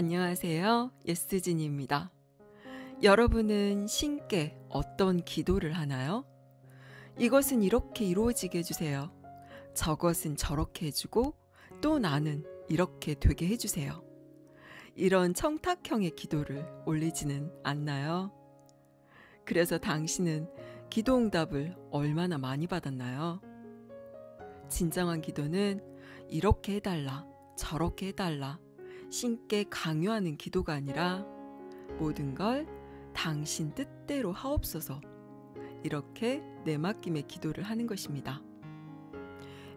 안녕하세요. 예스진입니다. 여러분은 신께 어떤 기도를 하나요? 이것은 이렇게 이루어지게 해주세요. 저것은 저렇게 해주고 또 나는 이렇게 되게 해주세요. 이런 청탁형의 기도를 올리지는 않나요? 그래서 당신은 기도 응답을 얼마나 많이 받았나요? 진정한 기도는 이렇게 해달라, 저렇게 해달라, 신께 강요하는 기도가 아니라 모든 걸 당신 뜻대로 하옵소서 이렇게 내맡김의 기도를 하는 것입니다.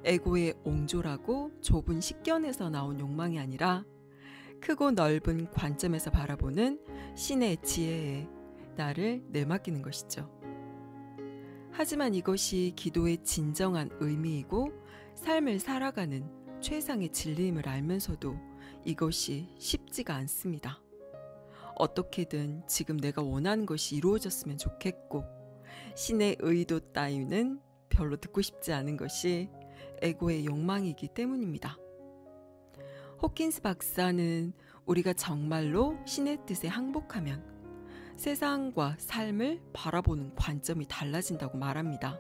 에고의 옹졸하고 좁은 식견에서 나온 욕망이 아니라 크고 넓은 관점에서 바라보는 신의 지혜에 나를 내맡기는 것이죠. 하지만 이것이 기도의 진정한 의미이고 삶을 살아가는 최상의 진리임을 알면서도 이것이 쉽지가 않습니다. 어떻게든 지금 내가 원하는 것이 이루어졌으면 좋겠고 신의 의도 따위는 별로 듣고 싶지 않은 것이 에고의 욕망이기 때문입니다. 호킨스 박사는 우리가 정말로 신의 뜻에 항복하면 세상과 삶을 바라보는 관점이 달라진다고 말합니다.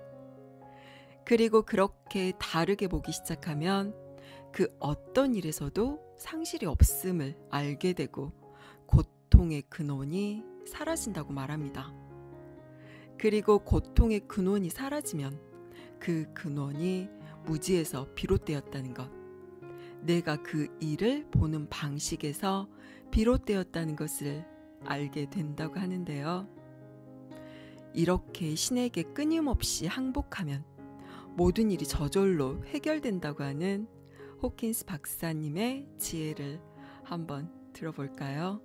그리고 그렇게 다르게 보기 시작하면 그 어떤 일에서도 상실이 없음을 알게 되고 고통의 근원이 사라진다고 말합니다. 그리고 고통의 근원이 사라지면 그 근원이 무지에서 비롯되었다는 것, 내가 그 일을 보는 방식에서 비롯되었다는 것을 알게 된다고 하는데요. 이렇게 신에게 끊임없이 항복하면 모든 일이 저절로 해결된다고 하는 호킨스 박사님의 지혜를 한번 들어볼까요?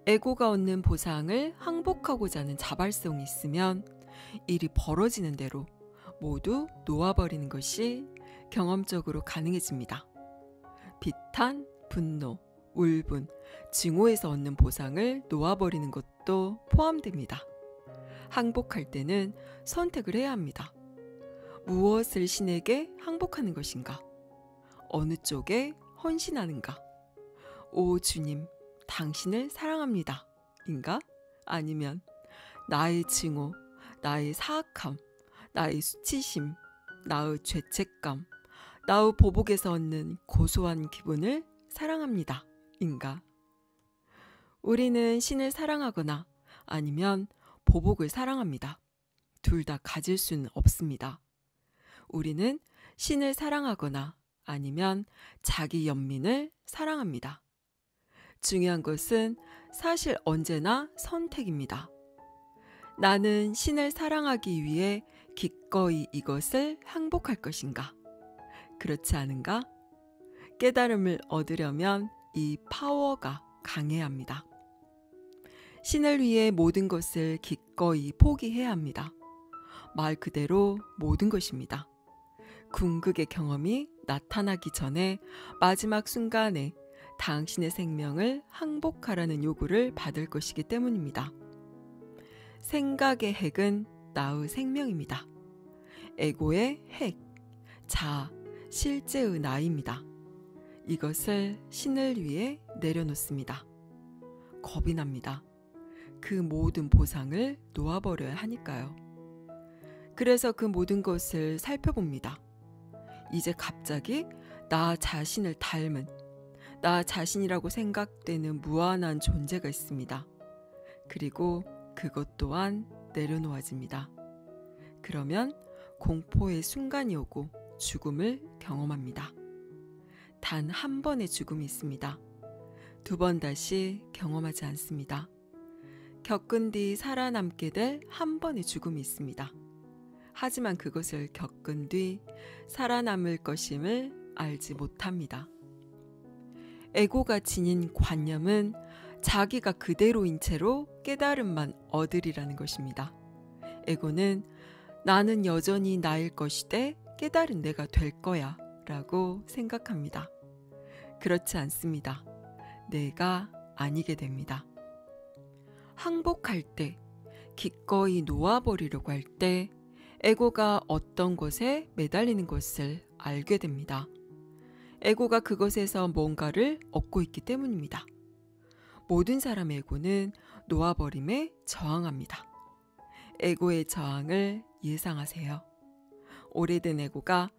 에고가 얻는 보상을 항복하고자 하는 자발성이 있으면 일이 벌어지는 대로 모두 놓아버리는 것이 경험적으로 가능해집니다. 비탄, 분노, 울분, 증오에서 얻는 보상을 놓아버리는 것도 포함됩니다. 항복할 때는 선택을 해야 합니다. 무엇을 신에게 항복하는 것인가? 어느 쪽에 헌신하는가? 오 주님, 당신을 사랑합니다. 인가? 아니면 나의 증오, 나의 사악함, 나의 수치심, 나의 죄책감, 나의 보복에서 얻는 고소한 기분을 사랑합니다. 인가? 우리는 신을 사랑하거나 아니면 보복을 사랑합니다. 둘 다 가질 수는 없습니다. 우리는 신을 사랑하거나 아니면 자기 연민을 사랑합니다. 중요한 것은 사실 언제나 선택입니다. 나는 신을 사랑하기 위해 기꺼이 이것을 항복할 것인가? 그렇지 않은가? 깨달음을 얻으려면 이 파워가 강해야 합니다. 신을 위해 모든 것을 기꺼이 포기해야 합니다. 말 그대로 모든 것입니다. 궁극의 경험이 나타나기 전에 마지막 순간에 당신의 생명을 항복하라는 요구를 받을 것이기 때문입니다. 생각의 핵은 나의 생명입니다. 에고의 핵, 자, 실제의 나입니다. 이것을 신을 위해 내려놓습니다. 겁이 납니다. 그 모든 보상을 놓아버려야 하니까요. 그래서 그 모든 것을 살펴봅니다. 이제 갑자기 나 자신을 닮은, 나 자신이라고 생각되는 무한한 존재가 있습니다. 그리고 그것 또한 내려놓아집니다. 그러면 공포의 순간이 오고 죽음을 경험합니다. 단 한 번의 죽음이 있습니다. 두 번 다시 경험하지 않습니다. 겪은 뒤 살아남게 될 한 번의 죽음이 있습니다. 하지만 그것을 겪은 뒤 살아남을 것임을 알지 못합니다. 에고가 지닌 관념은 자기가 그대로인 채로 깨달음만 얻으리라는 것입니다. 에고는 나는 여전히 나일 것이되 깨달은 내가 될 거야 라고 생각합니다. 그렇지 않습니다. 내가 아니게 됩니다. 항복할 때, 기꺼이 놓아버리려고 할 때 에고가 어떤 것에 매달리는 것을 알게 됩니다. 에고가 그것에서 뭔가를 얻고 있기 때문입니다. 모든 사람의 에고는 놓아버림에 저항합니다. 에고의 저항을 예상하세요. 오래된 에고가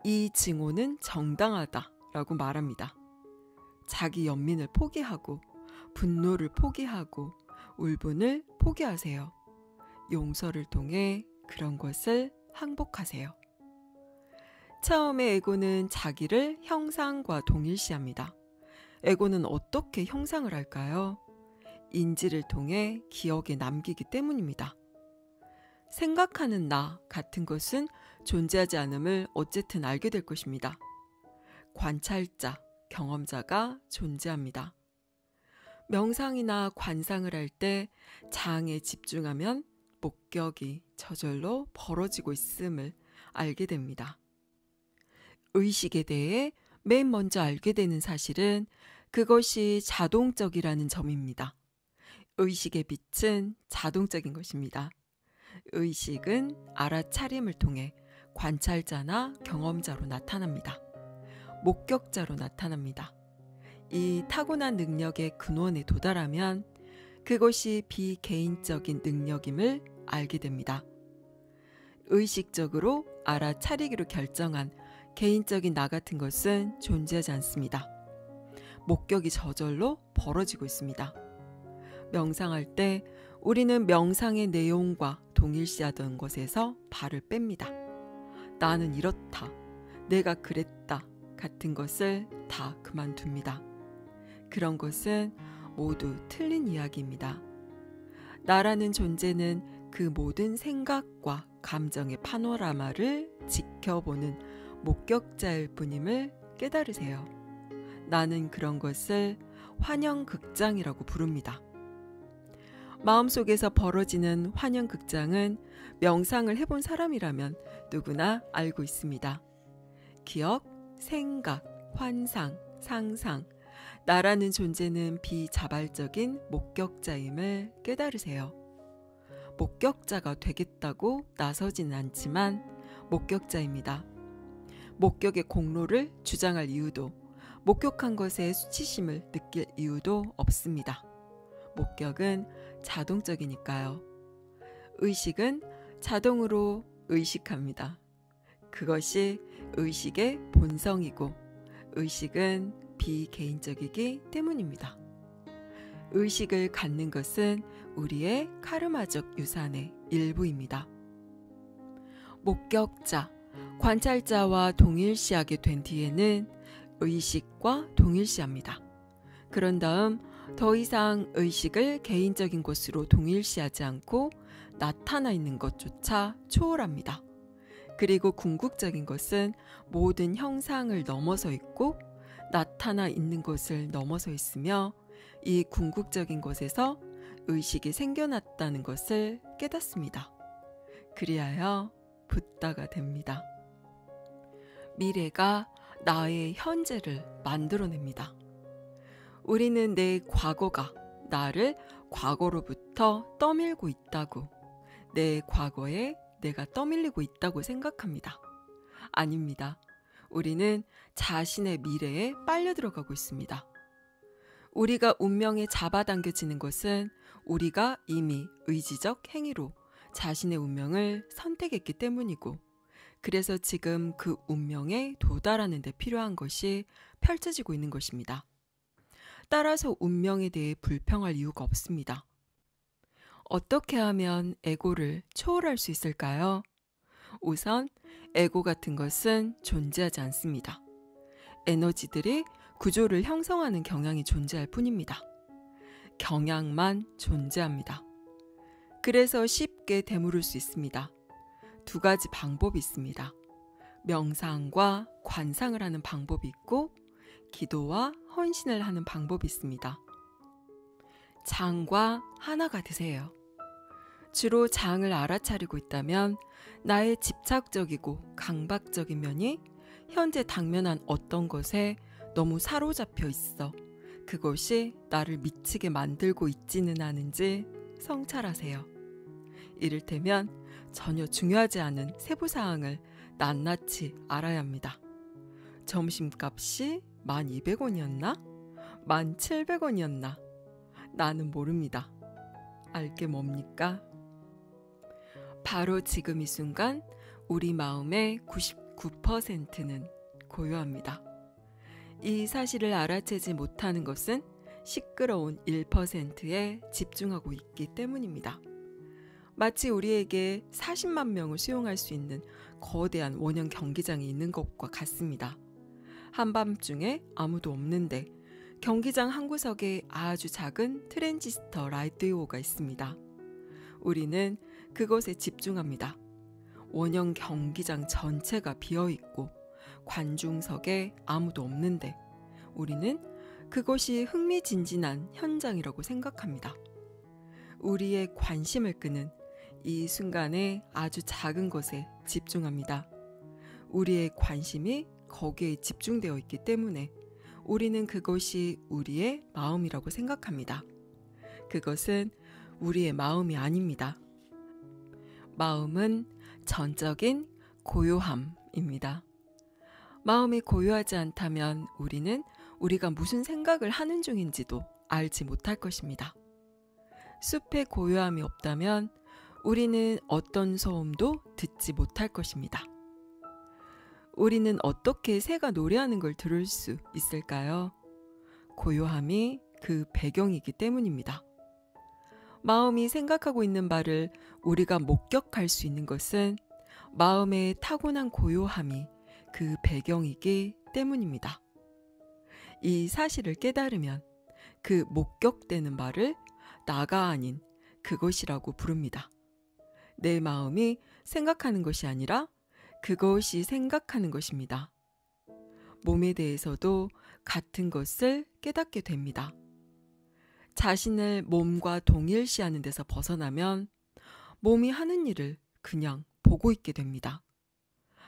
이 증오는 정당하다라고 말합니다. 자기 연민을 포기하고 분노를 포기하고 울분을 포기하세요. 용서를 통해 그런 것을 항복하세요. 처음에 에고는 자기를 형상과 동일시합니다. 에고는 어떻게 형상을 할까요? 인지를 통해 기억에 남기기 때문입니다. 생각하는 나 같은 것은 존재하지 않음을 어쨌든 알게 될 것입니다. 관찰자, 경험자가 존재합니다. 명상이나 관상을 할 때 장에 집중하면 목격이 저절로 벌어지고 있음을 알게 됩니다. 의식에 대해 맨 먼저 알게 되는 사실은 그것이 자동적이라는 점입니다. 의식의 빛은 자동적인 것입니다. 의식은 알아차림을 통해 관찰자나 경험자로 나타납니다. 목격자로 나타납니다. 이 타고난 능력의 근원에 도달하면 그것이 비개인적인 능력임을 알게 됩니다. 의식적으로 알아차리기로 결정한 개인적인 나 같은 것은 존재하지 않습니다. 목격이 저절로 벌어지고 있습니다. 명상할 때 우리는 명상의 내용과 동일시하던 것에서 발을 뺍니다. 나는 이렇다, 내가 그랬다 같은 것을 다 그만둡니다. 그런 것은 모두 틀린 이야기입니다. 나라는 존재는 그 모든 생각과 감정의 파노라마를 지켜보는 목격자일 뿐임을 깨달으세요. 나는 그런 것을 환영극장이라고 부릅니다. 마음속에서 벌어지는 환영극장은 명상을 해본 사람이라면 누구나 알고 있습니다. 기억, 생각, 환상, 상상, 나라는 존재는 비자발적인 목격자임을 깨달으세요. 목격자가 되겠다고 나서지는 않지만 목격자입니다. 목격의 공로를 주장할 이유도, 목격한 것에 수치심을 느낄 이유도 없습니다. 목격은 자동적이니까요. 의식은 자동으로 의식합니다. 그것이 의식의 본성이고 의식은 비개인적이기 때문입니다. 의식을 갖는 것은 우리의 카르마적 유산의 일부입니다. 목격자, 관찰자와 동일시하게 된 뒤에는 의식과 동일시합니다. 그런 다음 더 이상 의식을 개인적인 것으로 동일시하지 않고 나타나 있는 것조차 초월합니다. 그리고 궁극적인 것은 모든 형상을 넘어서 있고 나타나 있는 것을 넘어서 있으며 이 궁극적인 것에서 의식이 생겨났다는 것을 깨닫습니다. 그리하여 붓다가 됩니다. 미래가 나의 현재를 만들어냅니다. 우리는 내 과거가 나를 과거로부터 떠밀고 있다고, 내 과거에 내가 떠밀리고 있다고 생각합니다. 아닙니다. 우리는 자신의 미래에 빨려 들어가고 있습니다. 우리가 운명에 잡아당겨지는 것은 우리가 이미 의지적 행위로 자신의 운명을 선택했기 때문이고, 그래서 지금 그 운명에 도달하는 데 필요한 것이 펼쳐지고 있는 것입니다. 따라서 운명에 대해 불평할 이유가 없습니다. 어떻게 하면 에고를 초월할 수 있을까요? 우선 에고 같은 것은 존재하지 않습니다. 에너지들이 구조를 형성하는 경향이 존재할 뿐입니다. 경향만 존재합니다. 그래서 쉽게 되물을 수 있습니다. 두 가지 방법이 있습니다. 명상과 관상을 하는 방법이 있고 기도와 헌신을 하는 방법이 있습니다. 장과 하나가 되세요. 주로 장을 알아차리고 있다면 나의 집착적이고 강박적인 면이 현재 당면한 어떤 것에 너무 사로잡혀 있어 그것이 나를 미치게 만들고 있지는 않은지 성찰하세요. 이를테면 전혀 중요하지 않은 세부사항을 낱낱이 알아야 합니다. 점심값이 1200원이었나? 1700원이었나? 나는 모릅니다. 알게 뭡니까? 바로 지금 이 순간 우리 마음의 99%는 고요합니다. 이 사실을 알아채지 못하는 것은 시끄러운 1%에 집중하고 있기 때문입니다. 마치 우리에게 40만 명을 수용할 수 있는 거대한 원형 경기장이 있는 것과 같습니다. 한밤중에 아무도 없는데 경기장 한 구석에 아주 작은 트랜지스터 라디오가 있습니다. 우리는 그것에 집중합니다. 원형 경기장 전체가 비어있고 관중석에 아무도 없는데 우리는 그것이 흥미진진한 현장이라고 생각합니다. 우리의 관심을 끄는 이 순간에 아주 작은 것에 집중합니다. 우리의 관심이 거기에 집중되어 있기 때문에 우리는 그것이 우리의 마음이라고 생각합니다. 그것은 우리의 마음이 아닙니다. 마음은 전적인 고요함입니다. 마음이 고요하지 않다면 우리는 우리가 무슨 생각을 하는 중인지도 알지 못할 것입니다. 숲에 고요함이 없다면 우리는 어떤 소음도 듣지 못할 것입니다. 우리는 어떻게 새가 노래하는 걸 들을 수 있을까요? 고요함이 그 배경이기 때문입니다. 마음이 생각하고 있는 바를 우리가 목격할 수 있는 것은 마음의 타고난 고요함이 그 배경이기 때문입니다. 이 사실을 깨달으면 그 목격되는 바를 나가 아닌 그것이라고 부릅니다. 내 마음이 생각하는 것이 아니라 그것이 생각하는 것입니다. 몸에 대해서도 같은 것을 깨닫게 됩니다. 자신을 몸과 동일시하는 데서 벗어나면 몸이 하는 일을 그냥 보고 있게 됩니다.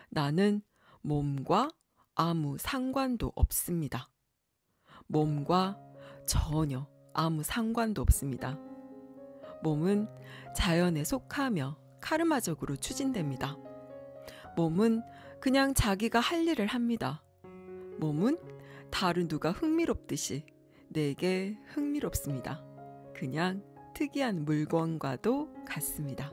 나는 몸과 아무 상관도 없습니다. 몸과 전혀 아무 상관도 없습니다. 몸은 자연에 속하며 카르마적으로 추진됩니다. 몸은 그냥 자기가 할 일을 합니다. 몸은 다른 누가 흥미롭듯이 내게 흥미롭습니다. 그냥 특이한 물건과도 같습니다.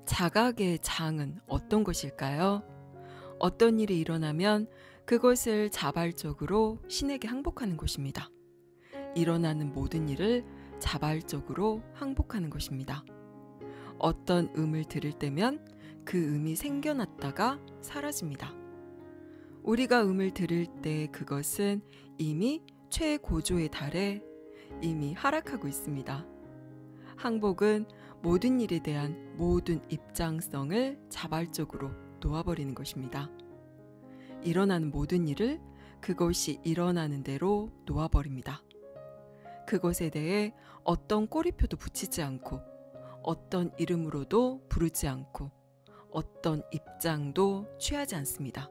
자각의 장은 어떤 것일까요? 어떤 일이 일어나면 그것을 자발적으로 신에게 항복하는 것입니다. 일어나는 모든 일을 자발적으로 항복하는 것입니다. 어떤 음을 들을 때면 그 음이 생겨났다가 사라집니다. 우리가 음을 들을 때 그것은 이미 최고조에 달해 이미 하락하고 있습니다. 항복은 모든 일에 대한 모든 입장성을 자발적으로 놓아버리는 것입니다. 일어나는 모든 일을 그것이 일어나는 대로 놓아버립니다. 그것에 대해 어떤 꼬리표도 붙이지 않고 어떤 이름으로도 부르지 않고 어떤 입장도 취하지 않습니다.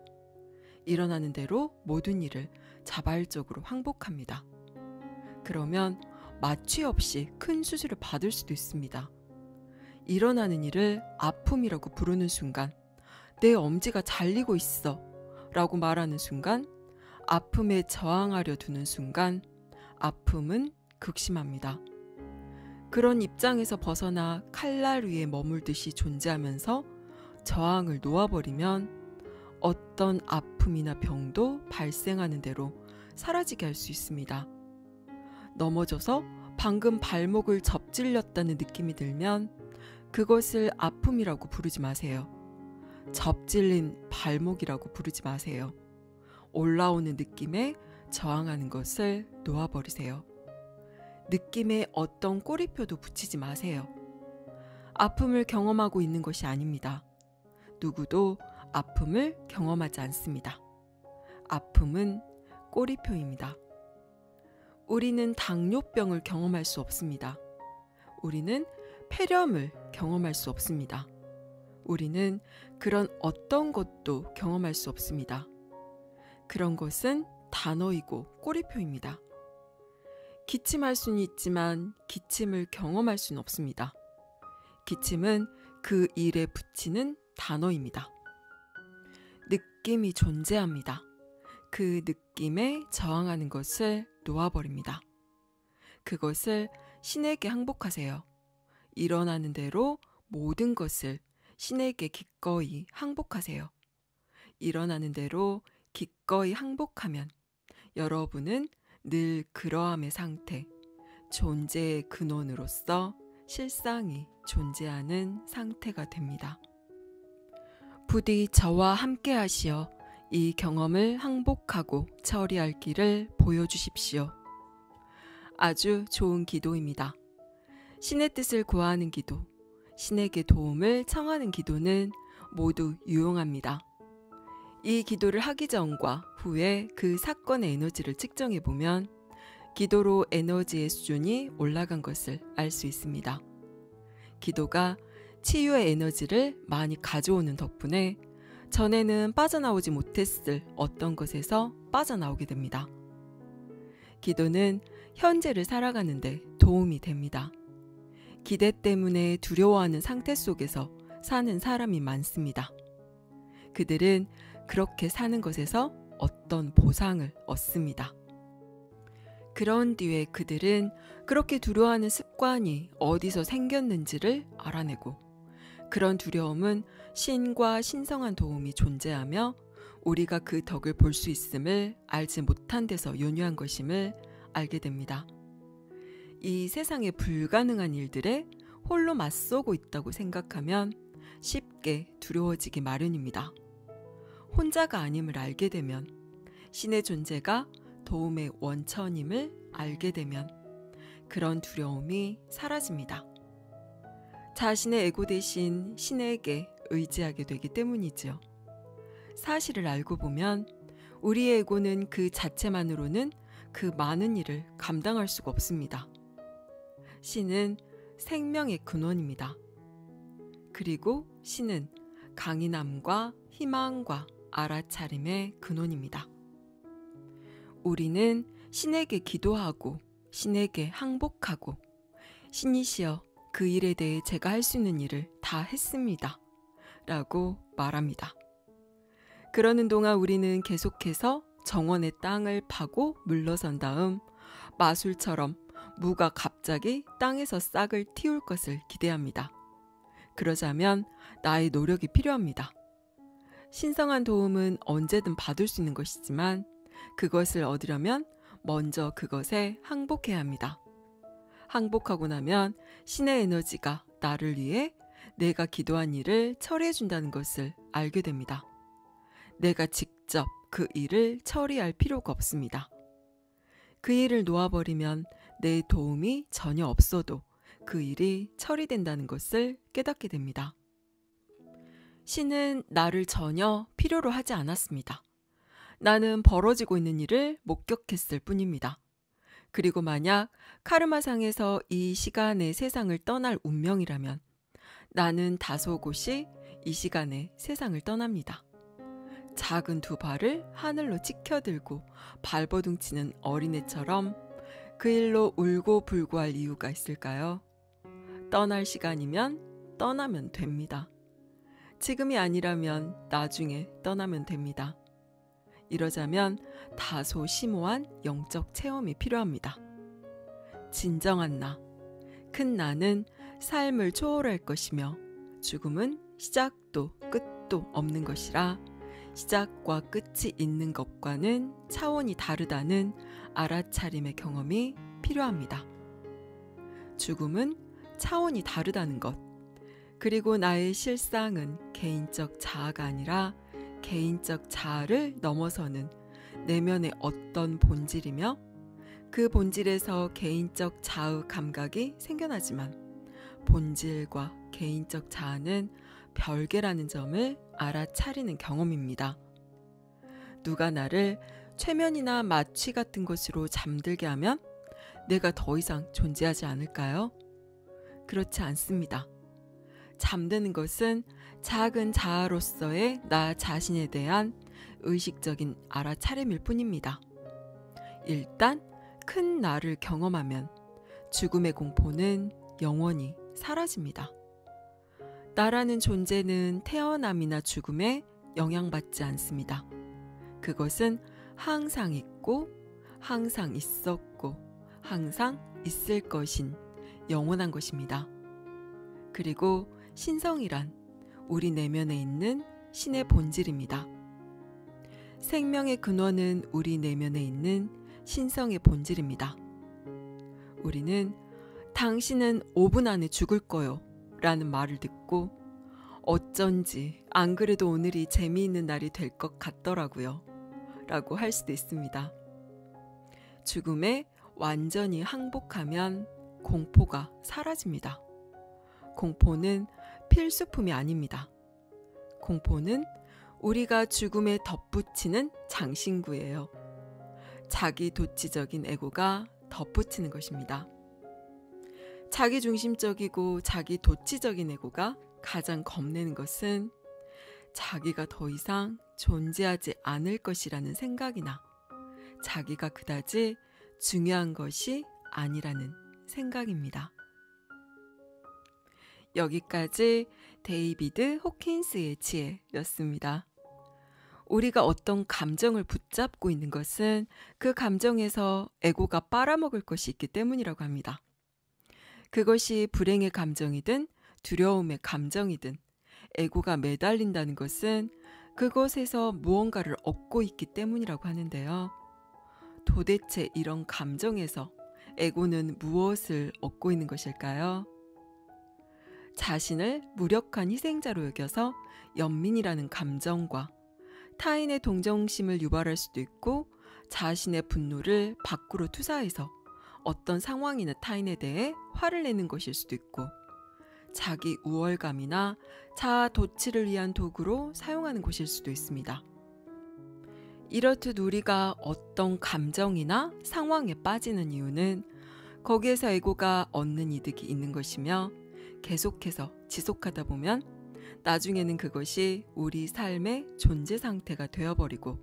일어나는 대로 모든 일을 자발적으로 항복합니다. 그러면 마취 없이 큰 수술을 받을 수도 있습니다. 일어나는 일을 아픔이라고 부르는 순간 내 엄지가 잘리고 있어 라고 말하는 순간 아픔에 저항하려 두는 순간 아픔은 극심합니다. 그런 입장에서 벗어나 칼날 위에 머물듯이 존재하면서 저항을 놓아버리면 어떤 아픔이나 병도 발생하는 대로 사라지게 할 수 있습니다. 넘어져서 방금 발목을 접질렸다는 느낌이 들면 그것을 아픔이라고 부르지 마세요. 접질린 발목이라고 부르지 마세요. 올라오는 느낌에 저항하는 것을 놓아버리세요. 느낌에 어떤 꼬리표도 붙이지 마세요. 아픔을 경험하고 있는 것이 아닙니다. 누구도 아픔을 경험하지 않습니다. 아픔은 꼬리표입니다. 우리는 당뇨병을 경험할 수 없습니다. 우리는 폐렴을 경험할 수 없습니다. 우리는 그런 어떤 것도 경험할 수 없습니다. 그런 것은 단어이고 꼬리표입니다. 기침할 수는 있지만 기침을 경험할 수는 없습니다. 기침은 그 일에 붙이는 단어입니다. 느낌이 존재합니다. 그 느낌에 저항하는 것을 놓아버립니다. 그것을 신에게 항복하세요. 일어나는 대로 모든 것을 신에게 기꺼이 항복하세요. 일어나는 대로 기꺼이 항복하면 여러분은 늘 그러함의 상태, 존재의 근원으로서 실상이 존재하는 상태가 됩니다. 부디 저와 함께 하시어 이 경험을 항복하고 처리할 길을 보여주십시오. 아주 좋은 기도입니다. 신의 뜻을 구하는 기도, 신에게 도움을 청하는 기도는 모두 유용합니다. 이 기도를 하기 전과 후에 그 사건의 에너지를 측정해 보면 기도로 에너지의 수준이 올라간 것을 알 수 있습니다. 기도가 치유의 에너지를 많이 가져오는 덕분에 전에는 빠져나오지 못했을 어떤 것에서 빠져나오게 됩니다. 기도는 현재를 살아가는데 도움이 됩니다. 기대 때문에 두려워하는 상태 속에서 사는 사람이 많습니다. 그들은 그렇게 사는 것에서 어떤 보상을 얻습니다. 그런 뒤에 그들은 그렇게 두려워하는 습관이 어디서 생겼는지를 알아내고 그런 두려움은 신과 신성한 도움이 존재하며 우리가 그 덕을 볼 수 있음을 알지 못한 데서 연유한 것임을 알게 됩니다. 이 세상에 불가능한 일들에 홀로 맞서고 있다고 생각하면 쉽게 두려워지기 마련입니다. 혼자가 아님을 알게 되면, 신의 존재가 도움의 원천임을 알게 되면 그런 두려움이 사라집니다. 자신의 에고 대신 신에게 의지하게 되기 때문이지요. 사실을 알고 보면 우리의 에고는 그 자체만으로는 그 많은 일을 감당할 수가 없습니다. 신은 생명의 근원입니다. 그리고 신은 강인함과 희망과 알아차림의 근원입니다. 우리는 신에게 기도하고 신에게 항복하고 신이시여 그 일에 대해 제가 할 수 있는 일을 다 했습니다. 라고 말합니다. 그러는 동안 우리는 계속해서 정원의 땅을 파고 물러선 다음 마술처럼 무가 갑자기 땅에서 싹을 틔울 것을 기대합니다. 그러자면 나의 노력이 필요합니다. 신성한 도움은 언제든 받을 수 있는 것이지만 그것을 얻으려면 먼저 그것에 항복해야 합니다. 항복하고 나면 신의 에너지가 나를 위해 내가 기도한 일을 처리해 준다는 것을 알게 됩니다. 내가 직접 그 일을 처리할 필요가 없습니다. 그 일을 놓아버리면 내 도움이 전혀 없어도 그 일이 처리된다는 것을 깨닫게 됩니다. 신은 나를 전혀 필요로 하지 않았습니다. 나는 벌어지고 있는 일을 목격했을 뿐입니다. 그리고 만약 카르마상에서 이 시간의 세상을 떠날 운명이라면 나는 다소곳이 이 시간에 세상을 떠납니다. 작은 두 발을 하늘로 치켜들고 발버둥치는 어린애처럼 그 일로 울고 불고할 이유가 있을까요? 떠날 시간이면 떠나면 됩니다. 지금이 아니라면 나중에 떠나면 됩니다. 이러자면 다소 심오한 영적 체험이 필요합니다. 진정한 나, 큰 나는 삶을 초월할 것이며 죽음은 시작도 끝도 없는 것이라 시작과 끝이 있는 것과는 차원이 다르다는 알아차림의 경험이 필요합니다. 죽음은 차원이 다르다는 것, 그리고 나의 실상은 개인적 자아가 아니라 개인적 자아를 넘어서는 내면의 어떤 본질이며 그 본질에서 개인적 자의 감각이 생겨나지만 본질과 개인적 자아는 별개라는 점을 알아차리는 경험입니다. 누가 나를 최면이나 마취 같은 것으로 잠들게 하면 내가 더 이상 존재하지 않을까요? 그렇지 않습니다. 잠드는 것은 작은 자아로서의 나 자신에 대한 의식적인 알아차림일 뿐입니다. 일단 큰 나를 경험하면 죽음의 공포는 영원히 사라집니다. 나라는 존재는 태어남이나 죽음에 영향받지 않습니다. 그것은 항상 있고 항상 있었고 항상 있을 것인 영원한 것입니다. 그리고 신성이란 우리 내면에 있는 신의 본질입니다. 생명의 근원은 우리 내면에 있는 신성의 본질입니다. 우리는 당신은 5분 안에 죽을 거요 라는 말을 듣고 어쩐지 안 그래도 오늘이 재미있는 날이 될 것 같더라고요 라고 할 수도 있습니다. 죽음에 완전히 항복하면 공포가 사라집니다. 공포는 필수품이 아닙니다. 공포는 우리가 죽음에 덧붙이는 장신구예요. 자기 도치적인 에고가 덧붙이는 것입니다. 자기중심적이고 자기 도치적인 에고가 가장 겁내는 것은 자기가 더 이상 존재하지 않을 것이라는 생각이나 자기가 그다지 중요한 것이 아니라는 생각입니다. 여기까지 데이비드 호킨스의 지혜였습니다. 우리가 어떤 감정을 붙잡고 있는 것은 그 감정에서 에고가 빨아먹을 것이 있기 때문이라고 합니다. 그것이 불행의 감정이든 두려움의 감정이든 에고가 매달린다는 것은 그것에서 무언가를 얻고 있기 때문이라고 하는데요. 도대체 이런 감정에서 에고는 무엇을 얻고 있는 것일까요? 자신을 무력한 희생자로 여겨서 연민이라는 감정과 타인의 동정심을 유발할 수도 있고 자신의 분노를 밖으로 투사해서 어떤 상황이나 타인에 대해 화를 내는 것일 수도 있고 자기 우월감이나 자아 도취를 위한 도구로 사용하는 것일 수도 있습니다. 이렇듯 우리가 어떤 감정이나 상황에 빠지는 이유는 거기에서 에고가 얻는 이득이 있는 것이며 계속해서 지속하다 보면 나중에는 그것이 우리 삶의 존재 상태가 되어버리고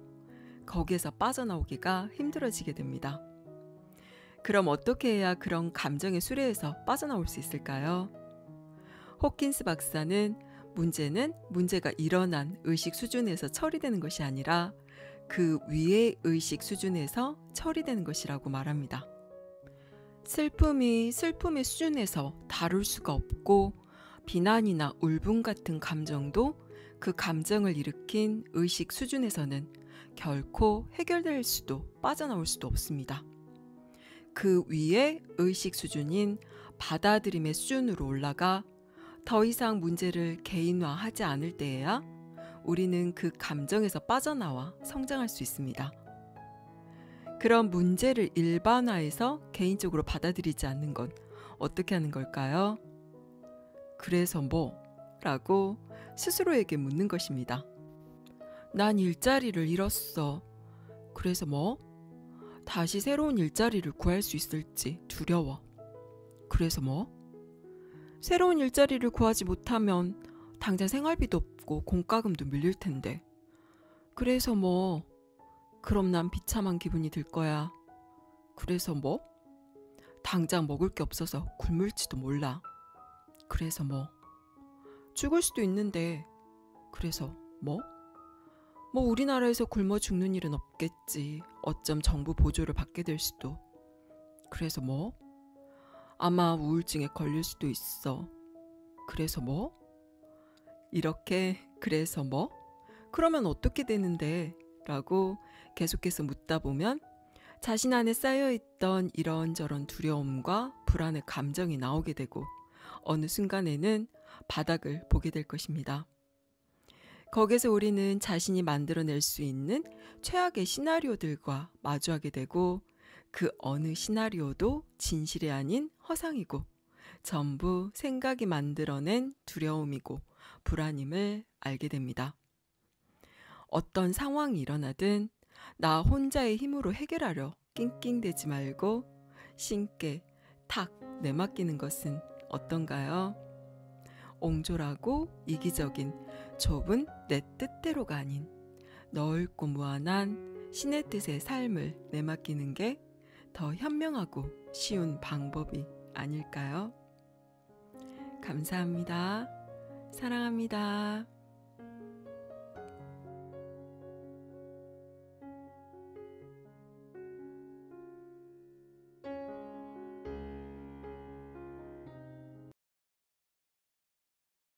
거기에서 빠져나오기가 힘들어지게 됩니다. 그럼 어떻게 해야 그런 감정의 수레에서 빠져나올 수 있을까요? 호킨스 박사는 문제는 문제가 일어난 의식 수준에서 처리되는 것이 아니라 그 위의 의식 수준에서 처리되는 것이라고 말합니다. 슬픔이 슬픔의 수준에서 다룰 수가 없고 비난이나 울분 같은 감정도 그 감정을 일으킨 의식 수준에서는 결코 해결될 수도 빠져나올 수도 없습니다. 그 위의 의식 수준인 받아들임의 수준으로 올라가 더 이상 문제를 개인화하지 않을 때에야 우리는 그 감정에서 빠져나와 성장할 수 있습니다. 그런 문제를 일반화해서 개인적으로 받아들이지 않는 건 어떻게 하는 걸까요? 그래서 뭐? 라고 스스로에게 묻는 것입니다. 난 일자리를 잃었어. 그래서 뭐? 다시 새로운 일자리를 구할 수 있을지 두려워. 그래서 뭐? 새로운 일자리를 구하지 못하면 당장 생활비도 없고 공과금도 밀릴 텐데. 그래서 뭐? 그럼 난 비참한 기분이 들 거야. 그래서 뭐? 당장 먹을 게 없어서 굶을지도 몰라. 그래서 뭐? 죽을 수도 있는데. 그래서 뭐? 뭐 우리나라에서 굶어 죽는 일은 없겠지. 어쩜 정부 보조를 받게 될 수도. 그래서 뭐? 아마 우울증에 걸릴 수도 있어. 그래서 뭐? 이렇게 그래서 뭐? 그러면 어떻게 되는데? 라고 계속해서 묻다 보면 자신 안에 쌓여있던 이런저런 두려움과 불안의 감정이 나오게 되고 어느 순간에는 바닥을 보게 될 것입니다. 거기서 우리는 자신이 만들어낼 수 있는 최악의 시나리오들과 마주하게 되고 그 어느 시나리오도 진실이 아닌 허상이고 전부 생각이 만들어낸 두려움이고 불안임을 알게 됩니다. 어떤 상황이 일어나든 나 혼자의 힘으로 해결하려 낑낑대지 말고 신께 탁 내맡기는 것은 어떤가요? 옹졸하고 이기적인 좁은 내 뜻대로가 아닌 넓고 무한한 신의 뜻의 삶을 내맡기는 게 더 현명하고 쉬운 방법이 아닐까요? 감사합니다. 사랑합니다.